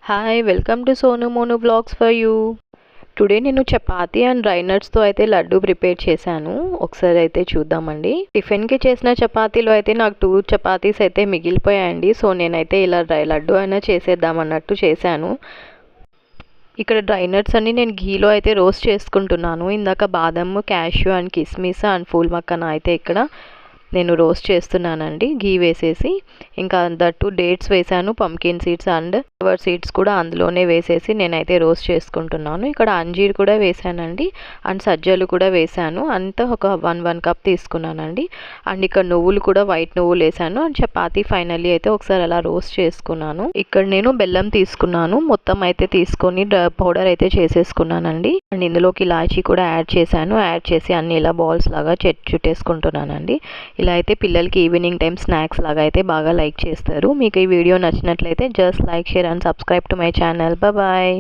Hi welcome to Sonu Monu vlogs for you. Today నేను chapati and dry నట్స్తో అయితే laddu prepare చేశాను. ఒకసారి అయితే చూద్దామండి. టిఫిన్కి చేసిన చపాతీలో అయితే నాకు 2 చపాతీస్ అయితే మిగిలిపోయాయండి. సో నేనైతే ఇలా లడ్డు అయినా చేసేద్దాం అన్నట్టు చేశాను. ఇక్కడ డ్రై నట్స్ అన్ని నేను ఘీలో అయితే రోస్ట్ చేసుకుంటున్నాను. ఇందాక బాదం, క్యాష్యూ అండ్ కిస్మిస్ అండ్ ఫూల్ మక్కన అయితే ఇక్కడ నేను రోస్ట్ చేస్తున్నానండి ఘీ వేసేసి. ఇంకా దట్టు డేట్స్ వేసాను, pumpkin seeds and flower seeds కూడా అందులోనే వేసేసి నేనైతే రోస్ట్ చేసుకుంటున్నాను. ఇక్కడ అంజీర్ కూడా వేసానండి అండ్ సజ్జలు కూడా వేసాను. అంతా ఒక 1 కప్ తీసుకున్నానండి. అండ్ ఇక్కడ నువ్వులు కూడా వైట్ నువ్వులు వేసాను. అండ్ చపాతీ ఫైనల్లీ అయితే ఒకసారి అలా రోస్ట్ చేసుకున్నాను. ఇక్కడ నేను బెల్లం తీసుకున్నాను, మొత్తం అయితే తీసుకొని పౌడర్ అయితే చేసేసుకున్నానండి. అండ్ ఇందులోకి ఇలాచీ కూడా యాడ్ చేశాను. యాడ్ చేసి అన్ని ఇలా బాల్స్ లాగా చుట్టేసుకుంటున్నానండి. ఇలా అయితే పిల్లలకి ఈవినింగ్ టైం స్నాక్స్ లాగా అయితే బాగా లైక్ చేస్తారు. మీకు ఈ వీడియో నచ్చినట్లయితే just like, share and subscribe to my channel. Bye.